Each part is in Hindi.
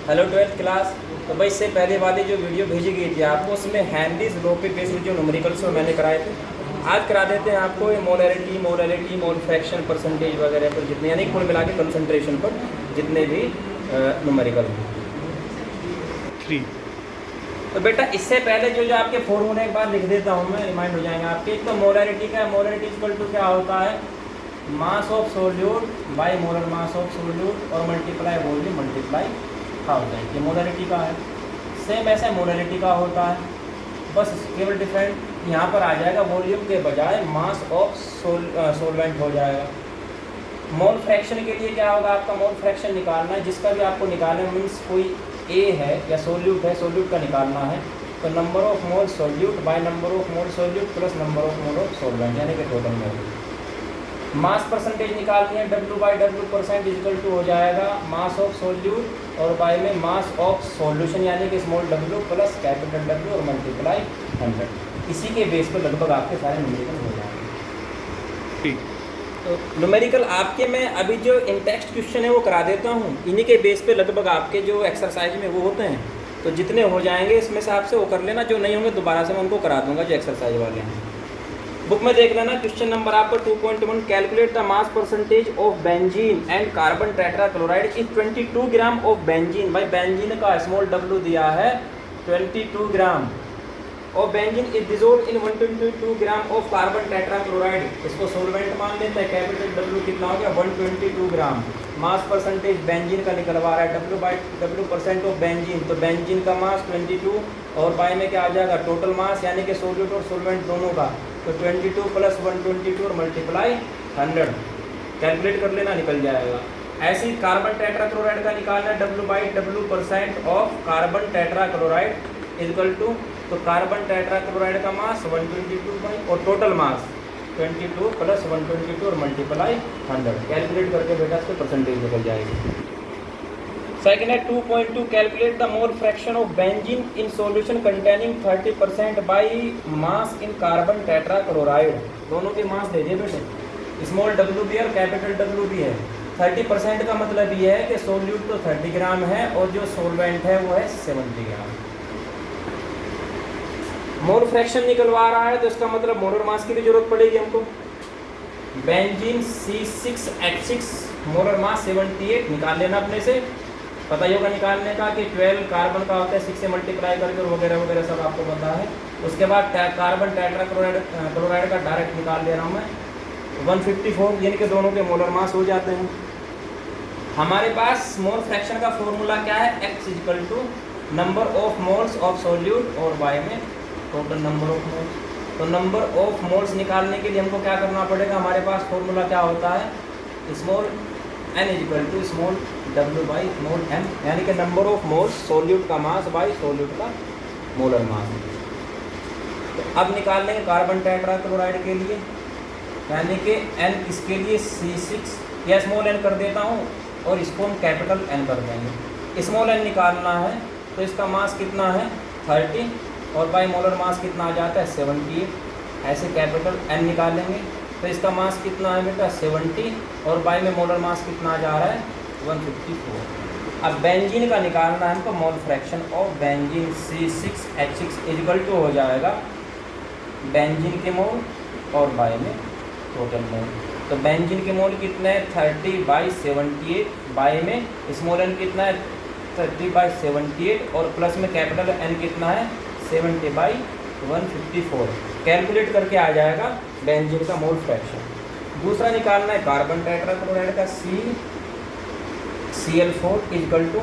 Hello 12th class. तो भाई इससे पहले वाली जो वीडियो भेजी गई थी आपको, उसमें हेनरीज लॉ पे बेस्ड जो न्यूमेरिकल्स वो मैंने कराए थे। आज करा देते हैं आपको ये मोलैरिटी, मोल फ्रैक्शन, परसेंटेज वगैरह पर जितने, यानी कुल मिला के कंसंट्रेशन पर जितने भी न्यूमेरिकल हैं। 3 तो बेटा इससे पहले जो आपके फॉर्मूले एक बार लिख देता हूँ मैं, रिमाइंड हो जाएंगे आपके। एक तो मोलैरिटी का, मोलैरिटी इक्वल टू क्या होता है, mass of solute by molar mass of solute और मल्टीप्लाई वॉल्यूम मल्टीप्लाई 1000, ये मोलैरिटी का है। सेम ऐसे मोलैरिटी का होता है, बस केवल डिफरेंट यहाँ पर आ जाएगा, वॉल्यूम के बजाय मास ऑफ सोलवेंट हो जाएगा। मोल फ्रैक्शन के लिए क्या होगा, आपका मोल फ्रैक्शन निकालना है, जिसका भी आपको निकालना मीन्स कोई ए है या सोल्यूट है, सोल्यूट का निकालना है। तो number of mole solute by number of mole solute plus number of mole of solvent, यानी कि टोटल मोल। मास परसेंटेज निकालनी है, W/W% इक्वल टू हो जाएगा मास ऑफ सोल्यूट और बाय में मास ऑफ सॉल्यूशन, यानी कि small w plus capital W और मल्टीप्लाई 100। इसी के बेस पर लगभग आपके सारे न्यूमेरिकल हो जाएंगे। ठीक। तो न्यूमेरिकल आपके मैं अभी जो इन टेक्स्ट क्वेश्चन है वो करा देता हूँ, इन्हीं के बेस पे लगभग आपके जो एक्सरसाइज में वो होते हैं। तो जितने हो जाएंगे इसमें से आपसे वो कर लेना, जो नहीं होंगे दोबारा से मैं उनको करा दूंगा जो एक्सरसाइज वाले हैं। बुक में देख लेना, क्वेश्चन नंबर आपका 2.1, calculate the mass percentage of benzene and carbon tetrachloride if 22 gram of benzene. भाई बेंजीन का स्मॉल w दिया है 22 ग्राम और benzene is dissolved in 122 gram of carbon tetrachloride. इसको सोलवेंट मान लेते हैं, कैपिटल W कितना हो गया 122 ग्राम। मास परसेंटेज बेंजीन का निकलवा रहा है, W/W% ऑफ बेंजीन, तो बेंजीन का मास 22 और बाय में क्या आ जाएगा टोटल मास, यानी कि सोल्यूट और सोलवेंट दोनों का, तो 22 प्लस 122 और मल्टीप्लाई 100 कैलकुलेट कर लेना, निकल जाएगा। ऐसे ही कार्बन टेट्राक्लोराइड का निकालना है, W/W% of carbon tetrachloride equal to, तो कार्बन टेट्राक्लोराइड का मास 122 और टोटल मास 22 प्लस 122 और मल्टीप्लाई 100 कैलकुलेट करके बेटा इसके परसेंटेज निकल जाएगी। सेकेंड है 2.2, calculate the mole fraction of benzene in solution containing 30% by mass in carbon tetrachloride. दोनों के मास दे दिए बेटे, स्मॉल w भी है और कैपिटल W भी है। 30% का मतलब ये है कि सोल्यूट तो 30 ग्राम है और जो सोलवेंट है वो है 70 ग्राम। मोल फ्रैक्शन निकलवा रहा है तो इसका मतलब मोलर मास की भी जरूरत पड़ेगी हमको। बेंजीन C6H6 मोलर मास 78 निकाल लेना अपने से, पता ही होगा निकालने का कि 12 कार्बन का होता है 6 से मल्टीप्लाई करके और वगैरह वगैरह सब आपको पता है। उसके बाद कार्बन टेट्राक्लोराइड का डायरेक्ट निकाल दे रहा हूँ मैं 154, यानी कि दोनों के मोलर मास हो जाते हैं। हमारे पास मोल फ्रैक्शन का फॉर्मूला क्या है, X equal to number of moles of solute और Y में टोटल नंबर ऑफ मोल्स। तो नंबर ऑफ मोल्स निकालने के लिए हमको क्या करना पड़ेगा, हमारे पास फॉर्मूला क्या होता है, small n equal to small w by small m, यानी कि नंबर ऑफ मोल्स सोल्यूट का मास बाई सोल्यूट का मोलर मास। तो अब निकाल लेंगे कार्बन टेट्राक्लोराइड के लिए, यानी कि n इसके लिए C6 या स्मॉल n कर देता हूँ और इसको हम कैपिटल N कर देंगे। स्मॉल n निकालना है तो इसका मास कितना है 30 और बाई मोलर मास कितना आ जाता है 78। ऐसे कैपिटल N निकालेंगे तो इसका मास कितना है बेटा 70 और बाई में मोलर मास कितना आ जा रहा है 154। अब बेंजीन का निकालना है हमको, mole fraction of benzene C6H6 equal to हो जाएगा बेंजीन के मोल और बाई में टोटल मोल। तो बेंजीन के मोल कितने हैं 30/78, बाई में स्मॉल n कितना है 30/78 और प्लस में कैपिटल N कितना है 70/154। कैलकुलेट करके आ जाएगा बेंजीन का मोल फ्रैक्शन। दूसरा निकालना है कार्बन टेट्राक्लोराइड का Cl4 इक्वल टू,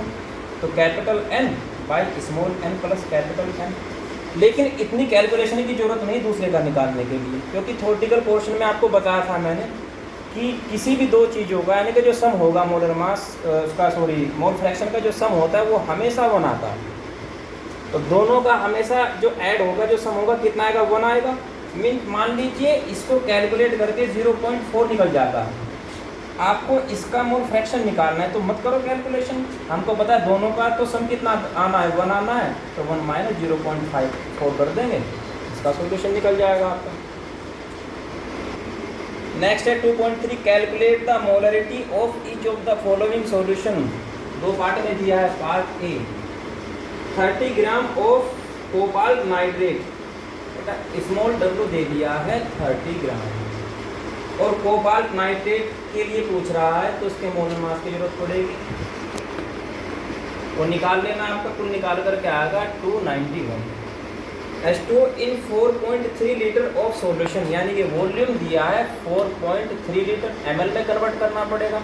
तो capital N by small n plus capital N। लेकिन इतनी कैलकुलेशन की जरूरत नहीं दूसरे का निकालने के लिए, क्योंकि थ्योरेटिकल पोर्शन में आपको बताया था मैंने कि किसी भी दो चीज़ों का, यानी कि जो सम होगा मोलर मास उसका मोल फ्रैक्शन का जो सम होता है वो हमेशा 1 आता है। तो दोनों का हमेशा जो ऐड होगा, जो सम होगा कितना आएगा 1 आएगा। मान लीजिए इसको कैलकुलेट करके 0.4 निकल जाता है, आपको इसका मोल फ्रैक्शन निकालना है तो मत करो कैलकुलेशन, हमको पता है दोनों का तो सम कितना आना है 1 आना है, तो 1 माइनस 0.54 कर देंगे, इसका सोल्यूशन निकल जाएगा आपका। नेक्स्ट है 2.3, calculate the molarity of each of the following solution दो पार्ट में दिया है। Part A 30 gram of cobalt nitrate, small w दे दिया है 30 ग्राम, और कोबाल्ट नाइट्रेट के लिए पूछ रहा है तो उसके मोलर मास की जरूरत पड़ेगी। और निकाल लेना, आपका कुल निकाल कर क्या आएगा 291। H2 in 4.3 litre of solution, यानी कि वॉल्यूम दिया है 4.3 लीटर, ml में कन्वर्ट करना पड़ेगा।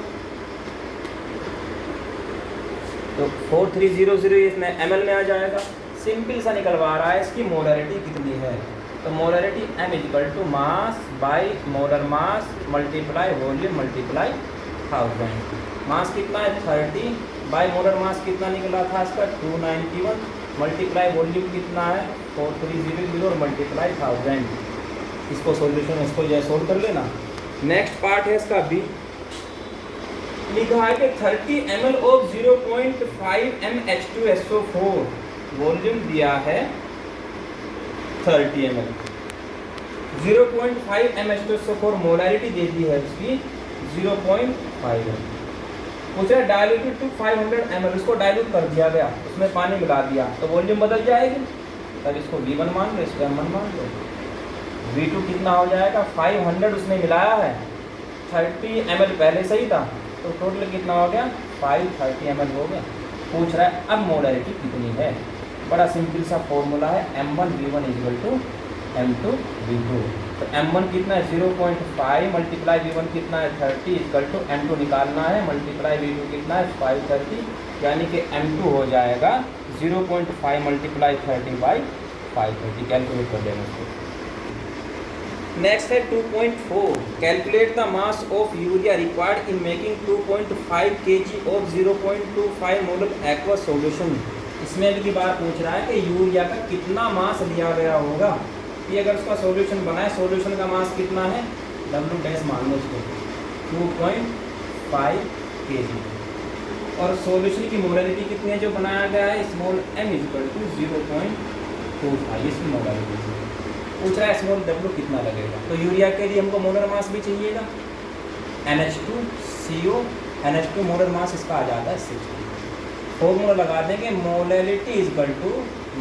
तो 4300 इसमें ml में आ जाएगा। सिंपल सा निकलवा रहा है इसकी मोलरिटी कितनी है। तो molarity m equal to mass by molar mass multiply volume multiply 1000। Mass कितना है 30 बाई मोलर मास कितना निकला था इसका 291, मल्टीप्लाई वॉल्यूम कितना है 4300 और मल्टीप्लाई 1000। इसको सॉल्यूशन इसको जो सोल्व कर लेना। नेक्स्ट पार्ट है इसका बी, लिखा है कि 30 ml of 0.5 m H2SO4, volume दिया है 30 ml, 0.5 m H2SO4 मोलरिटी दे दी है उसकी 0.5। मुझे डायल्यूटेड टू 500 ml, उसको डायल्यूट कर दिया गया, उसमें पानी मिला दिया तो वॉल्यूम बदल जाएगी। तब इसको V1 मान लो, इसको M1 मान लो। V2 कितना हो जाएगा 500 उसने मिलाया है, 30 ml पहले सही था, तो टोटल कितना हो गया 530 ml हो गया। पूछ रहा है अब मोलरिटी कितनी है। बड़ा सिंपल सा फॉर्मूला है M1 V1 equal to M2 V2। तो M1 कितना है 0.5 मल्टीप्लाई V1 कितना है 30 इक्वल टू M2 निकालना है, मल्टीप्लाई V2 कितना है 530, यानी कि M2 हो जाएगा 0.5 मल्टीप्लाई 30 बाई 530। कैलकुलेट कर लेना उसको। नेक्स्ट है 2.4, calculate the mass of urea required in making 2.5 kg of 0.25 molar aqua solution. इसमें भी बार पूछ रहा है कि यूरिया का कितना मास लिया गया होगा। कि अगर उसका सॉल्यूशन बना है, सॉल्यूशन का मास कितना है W डैश मान लो उसको 2.5 kg, और सॉल्यूशन की मोलरिटी कितनी है जो बनाया गया है स्मॉल m इक्वल टू 0.25, इसकी मोलरिटी पूछ रहा है स्मॉल w कितना लगेगा। तो यूरिया के लिए हमको मोलर मास भी चाहिएगा, NH2CO, NH2 मोलर मास इसका आ जाता है 60। फॉर्मूला लगा देंगे molarity equal to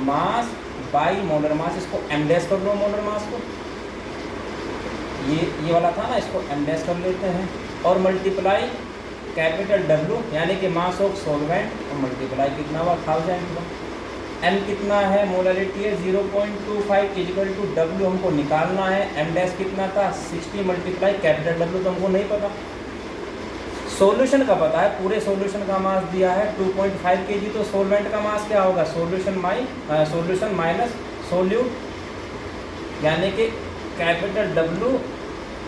mass by molar mass, इसको m डैश कर लो मोलर मास को, ये वाला था ना, इसको m डैश कर लेते हैं, और मल्टीप्लाई कैपिटल W यानी कि मास ऑफ सॉल्वेंट, और मल्टीप्लाई कितना हुआ 1000 हुआ। m कितना है मोलरिटी है 0.25 इक्वल टू W हमको निकालना है, m डैश कितना था 60 मल्टीप्लाई कैपिटल W तो हमको नहीं पता। सॉल्यूशन का पता है, पूरे सॉल्यूशन का मास दिया है 2.5 kg, तो सॉल्वेंट का मास क्या होगा सॉल्यूशन माइनस सोल्यूट, यानी कि कैपिटल W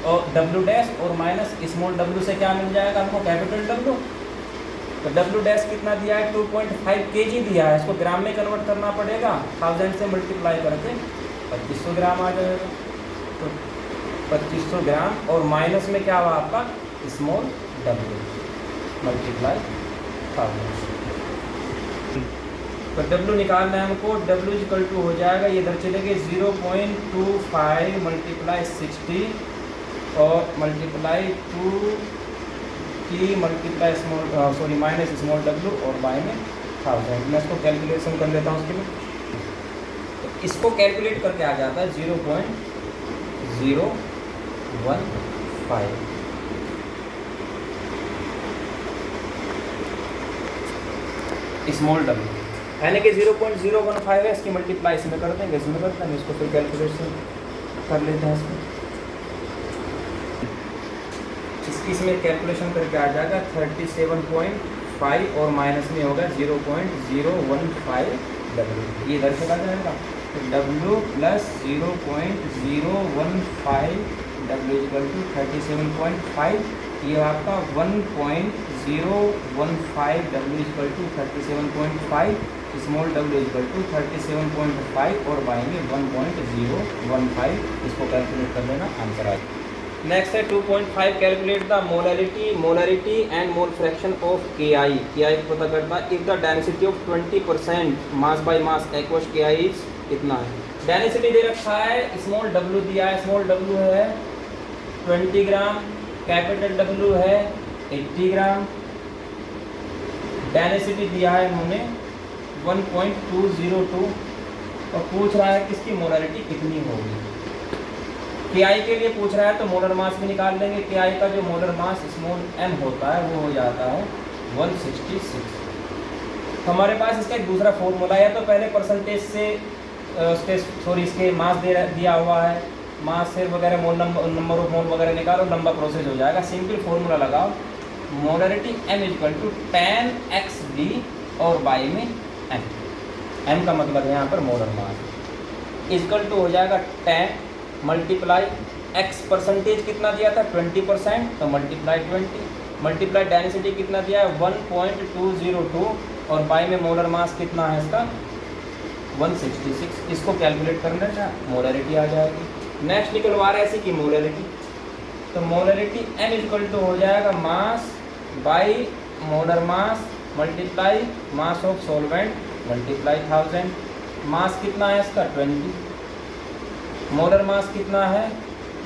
और W डैश और माइनस स्मॉल w से क्या मिल जाएगा हमको कैपिटल W। तो W डैश कितना दिया है 2.5 kg दिया है, इसको ग्राम में कन्वर्ट करना पड़ेगा, 1000 से मल्टीप्लाई करके 2500 ग्राम आ जाएगा। तो 2500 ग्राम और माइनस में क्या हुआ आपका स्मॉल W मल्टीप्लाई 1000। तो W निकालना है हमको, W इक्वल टू हो जाएगा, ये इधर चलेंगे 0.25 मल्टीप्लाई 60 और मल्टीप्लाई 2 की multiply small minus small W और बाय में 1000। मैं इसको कैलकुलेशन कर लेता हूँ उसके लिए। तो इसको कैलकुलेट करके आ जाता है 0.015 स्मॉल W, यानी कि 0.015 है, इसकी मल्टीप्लाई इसमें कर देंगे, इसमें करते हैं, इसको फिर कैलकुलेशन कर लेते हैं इसकी इसमें कैलकुलेशन करके आ जाएगा 37.5 और माइनस में होगा 0.015 W, ये इधर चला जाएगा। तो W plus 0.015 W equal to 37.5, ये आपका 1.015 W equal to 37.5, small W equal to 37.5 और बाई में 1.015, इसको कैलकुलेट कर लेना, आंसर आ जाएगा। नेक्स्ट है 2.5, calculate the molarity and mole fraction of KI। KI को पता करना, if the density of 20% mass by mass aqueous KI is कितना है। डेंसिटी दे रखा है, स्मॉल W दिया है, स्मॉल W है 20 ग्राम, कैपिटल W है 80 ग्राम, डेंसिटी दिया है उन्होंने 1.202 और पूछ रहा है किसकी मोलरिटी कितनी होगी। KI के लिए पूछ रहा है तो मोलर मास भी निकाल लेंगे। KI का जो मोलर मास स्मॉल m होता है वो हो जाता है 166। तो हमारे पास इसका एक दूसरा फॉर्मूला है, तो पहले परसेंटेज से इसके मास दिया हुआ है, मास से वगैरह मोल नंबर ऑफ मोल वगैरह निकालो, लंबा प्रोसेस हो जाएगा। सिंपल फॉर्मूला लगाओ, molarity m equal to 10xd और y में m का मतलब है यहाँ पर मोलर मास इक्वल टू हो जाएगा 10 मल्टीप्लाई x परसेंटेज कितना दिया था 20%, तो मल्टीप्लाई 20 मल्टीप्लाई डेंसिटी कितना दिया है 1.202 और y में मोलर मास कितना है इसका 166। इसको कैलकुलेट कर लेना, मोलरिटी आ जाएगी। नेक्स्ट निकलवा रहे हैं इसी की मोलरिटी, तो मोलरिटी m इक्वल टू हो जाएगा मास by molar mass multiply mass of solvent multiply 1000। Mass कितना है इसका 20, मोलर मास कितना है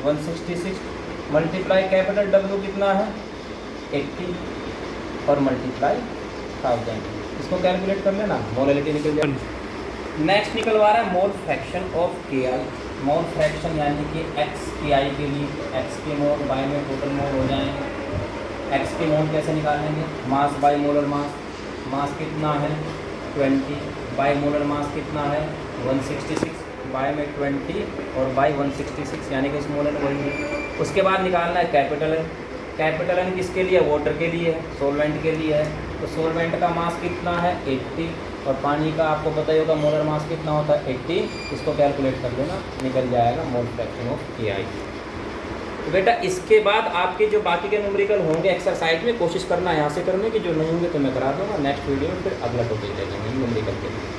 166 मल्टीप्लाई कैपिटल W कितना है 80 और मल्टीप्लाई 1000। इसको कैलकुलेट कर लेना, मोलरिटी निकल जाएगी। नेक्स्ट निकलवा रहा है मोल fraction of KI। Mole fraction यानी कि x KI के लिए x के मोल y में टोटल मोल हो जाएंगे। x के मोल कैसे निकालेंगे, मास बाई मोलर मास, मास कितना है 20 बाई मोलर मास कितना है 166, बाय में 20 और बाई 166 यानी कि स्मॉल एन वही है। उसके बाद निकालना है कैपिटल एन। कैपिटल एन किसके लिए, वाटर के लिए है, सोलवेंट के लिए है। तो सोलवेंट का मास कितना है 80 और पानी का आपको पता ही होगा मोलर मास कितना होता है 80। इसको कैलकुलेट कर लेना, निकल जाएगा मोल फ्रैक्शन ऑफ KI। तो बेटा इसके बाद आपके जो बाकी के न्यूमेरिकल होंगे एक्सरसाइज में कोशिश करना यहाँ से करने की, जो नहीं होंगे तो मैं करा दूँगा नेक्स्ट वीडियो में, फिर अगला टॉपिक ले लेंगे न्यूमेरिकल के लिए।